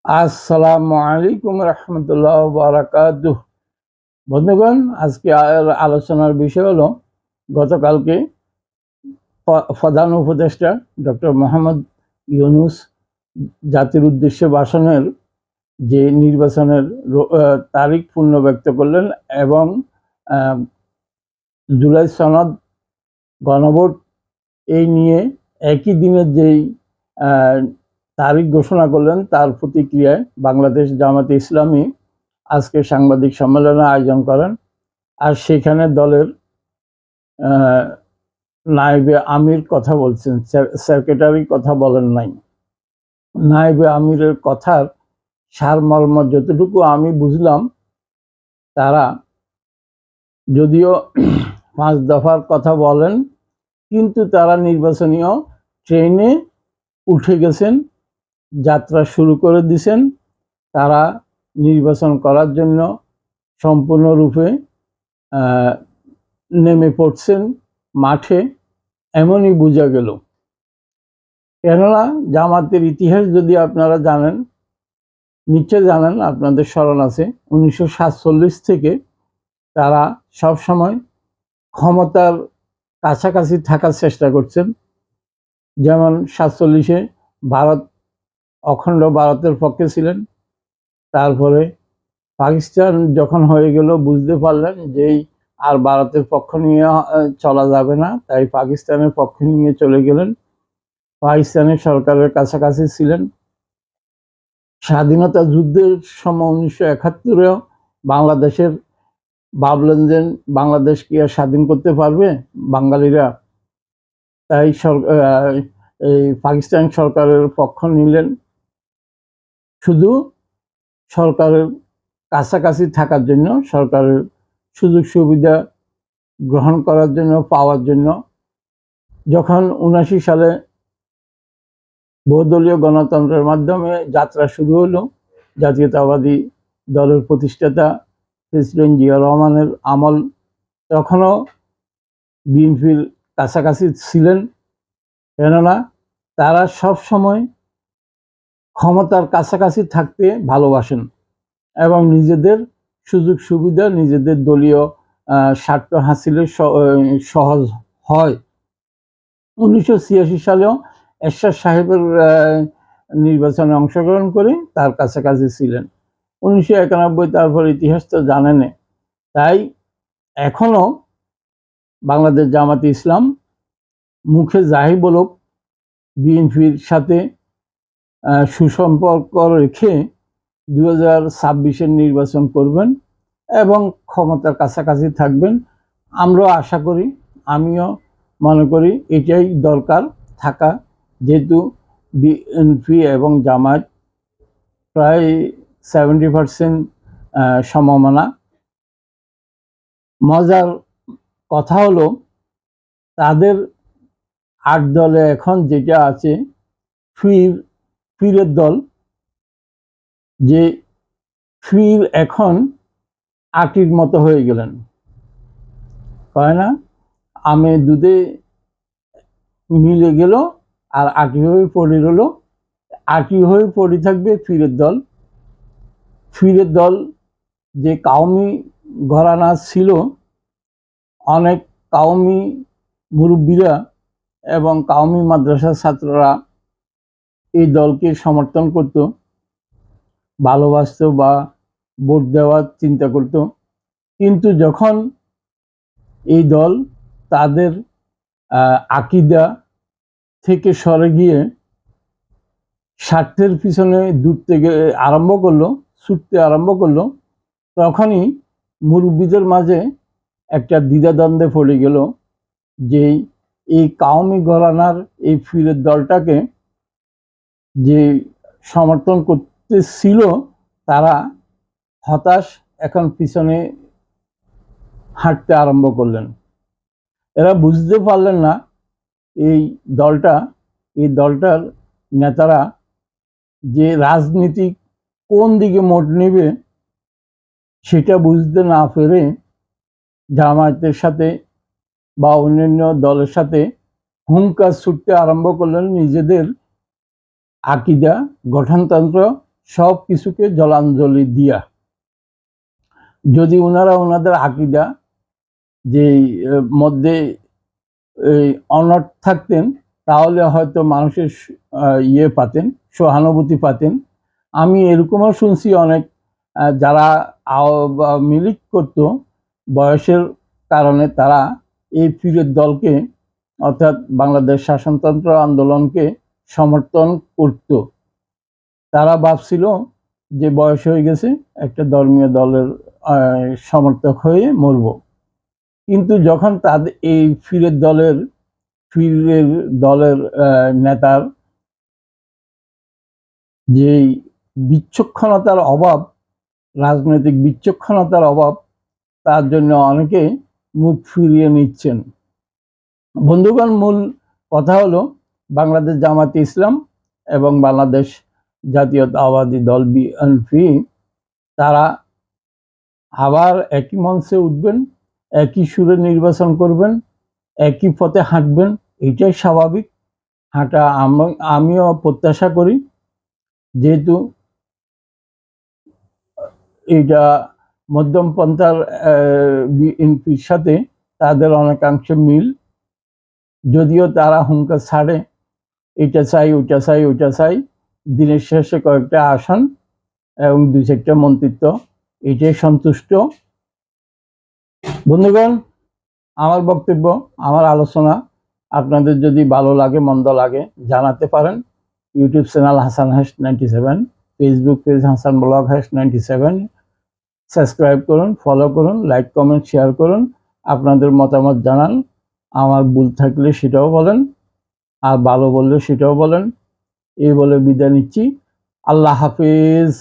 আসসালামু আলাইকুম রহমতুল্লাহ বারাকাতুহ। বন্ধুগণ, আজকে আলোচনার বিষয় হলো গতকালকে প্রধান উপদেষ্টা ডক্টর মোহাম্মদ ইউনূস জাতির উদ্দেশ্যে ভাষণের যে নির্বাচনের তারিখ পুনর্ব্যক্ত করলেন এবং জুলাই সনদ গণভোট এই নিয়ে একই দিনের যেই তারিখ ঘোষণা করলেন তার প্রতিক্রিয়ায় বাংলাদেশ জামাতে ইসলামী আজকে সাংবাদিক সম্মেলনের আয়োজন করেন। আর সেখানে দলের নায়েবে আমির কথা বলছেন, সেক্রেটারি কথা বলেন নাই। নায়েবে আমিরের কথার সারমর্ম যতটুকু আমি বুঝলাম, তারা যদিও 5 দফার কথা বলেন, কিন্তু তারা নির্বাচনীয় ট্রেনে উঠে গেছেন, যাত্রা শুরু করে দিয়েছেন। তারা নির্বাচন করার জন্য সম্পূর্ণরূপে নেমে পড়ছেন মাঠে, এমনই বোঝা গেল। কেননা জামাতের ইতিহাস যদি আপনারা জানেন, নিশ্চয় জানেন, আপনাদের স্মরণ আছে 1947 থেকে তারা সবসময় ক্ষমতার কাছাকাছি থাকার চেষ্টা করছেন। যেমন 47-এ ভারত অখণ্ড ভারতের পক্ষে ছিলেন। তারপরে পাকিস্তান যখন হয়ে গেল, বুঝতে পারলেন যে আর ভারতের পক্ষ নিয়ে চলা যাবে না, তাই পাকিস্তানের পক্ষ নিয়ে চলে গেলেন। পাকিস্তানের সরকারের কাছাকাছি ছিলেন। স্বাধীনতা যুদ্ধের সময় 1971-এও বাংলাদেশের ভাবলেন যে বাংলাদেশ কি আর স্বাধীন করতে পারবে বাঙালিরা, তাই এই পাকিস্তান সরকারের পক্ষ নিলেন শুধু সরকারের কাছাকাছি থাকার জন্য, সরকারের সুযোগ সুবিধা গ্রহণ করার জন্য, পাওয়ার জন্য। যখন 79 সালে বহুদলীয় গণতন্ত্রের মাধ্যমে যাত্রা শুরু হলো, জাতীয়তাবাদী দলের প্রতিষ্ঠাতা প্রেসিডেন্ট জিয়া রহমানের আমল, তখনও বিএনপির কাছাকাছি ছিলেন। কেননা তারা সব সময় ক্ষমতার কাছাকাছি থাকতে ভালোবাসেন এবং নিজেদের সুযোগ সুবিধা, নিজেদের দলীয় স্বার্থ হাসিলের সহজ হয়। 1986 সালেও এরশাদ সাহেবের নির্বাচনে অংশগ্রহণ করে তার কাছাকাছি ছিলেন। 1991, তারপর ইতিহাস তো জানেন। তাই এখনো বাংলাদেশ জামাতে ইসলাম মুখে যাই বলুক, বিএনপির সাথে সুসম্পর্ক রেখে 2026-এর নির্বাচন করবেন এবং ক্ষমতার কাছাকাছি থাকবেন। আমরাও আশা করি, আমিও মনে করি এটাই দরকার থাকা, যেহেতু বিএনপি এবং জামায়াত প্রায় 70% সমমনা। মজার কথা হলো, তাদের 8 দলে এখন যেটা আছে ফিরের দল, যে ফির এখন আটির মতো হয়ে গেলেন। কয় না, আমে দুধে মিলে গেল আর আটি হয়ে পড়ে রইল। আটি হয়ে পড়ে থাকবে ফিরের দল। ফিরের দল যে কাউমি ঘরানা ছিল, অনেক কাউমি মুরব্বীরা এবং কাউমি মাদ্রাসার ছাত্ররা এই দলকে সমর্থন করত, ভালোবাসত বা ভোট দেওয়ার চিন্তা করত। কিন্তু যখন এই দল তাদের আকিদা থেকে সরে গিয়ে স্বার্থের পিছনে ছুটতে আরম্ভ করলো, তখনই মুরব্বীদের মাঝে একটা দ্বিধাদ্বন্দ্বে পড়ে গেল যে এই কাউমি ঘরানার এই ফিরের দলটাকে যে সমর্থন করতেছিল, তারা হতাশ, এখন পিছনে হাঁটতে আরম্ভ করলেন। এরা বুঝতে পারলেন না এই দলটার নেতারা যে রাজনীতি কোন দিকে মোড় নেবে সেটা বুঝতে না পেরে জামায়াতের সাথে বা অন্যান্য দলের সাথে হুঙ্কার ছুটতে আরম্ভ করলেন নিজেদের আকিদা, গঠনতন্ত্র সব কিছুকে জলাঞ্জলি দিয়া যদি ওনারা ওনাদের আকিদা যে মধ্যে অনড় থাকতেন, তাহলে হয়তো মানুষের ইয়ে পাতেন, সহানুভূতি পাতেন। আমি এরকমও শুনছি অনেক যারা মিলিক করতো বয়সের কারণে, তারা এই পীরের দলকে অর্থাৎ বাংলাদেশ শাসনতন্ত্র আন্দোলনকে সমর্থন করত। তারা ভাবছিল যে বয়স হয়ে গেছে, একটা ধর্মীয় দলের সমর্থক হয়ে মরব। কিন্তু যখন তাদের এই পীরের দলের নেতার যে বিচক্ষণতার অভাব, রাজনৈতিক বিচক্ষণতার অভাব, তার জন্য অনেকে মুখ ফিরিয়ে নিচ্ছেন। বন্ধুগণ, মূল কথা হলো বাংলাদেশ জামাতে ইসলাম এবং বাংলাদেশ জাতীয়তাবাদী দল বিএনপি তারা আবার একই মঞ্চে উঠবেন, একই সুরে নির্বাচন করবেন, একই পথে হাঁটবেন, এটাই স্বাভাবিক হাঁটা। আমিও প্রত্যাশা করি, যেহেতু এটা মধ্যমপন্থার বিএনপির সাথে তাদের অনেকাংশে মিল, যদিও তারা হুঙ্কার ছাড়ে এটা চাই ওইটা চাই ওইটা চাই, দিনের শেষে কয়েকটা আসন এবং 2-4টা মন্ত্রিত্ব, এটাই সন্তুষ্ট। বন্ধুগণ, আমার বক্তব্য, আমার আলোচনা আপনাদের যদি ভালো লাগে মন্দ লাগে জানাতে পারেন। ইউটিউব চ্যানেল হাসান হাস 97, ফেসবুক পেজ হাসান ব্লগ হাস 97, সাবস্ক্রাইব করুন, ফলো করুন, লাইক কমেন্ট শেয়ার করুন, আপনাদের মতামত জানান। আমার ভুল থাকলে সেটাও বলেন, আর ভালো বললে সেটাও বলেন। এই বলে বিদায় নিচ্ছি। আল্লাহ হাফেজ।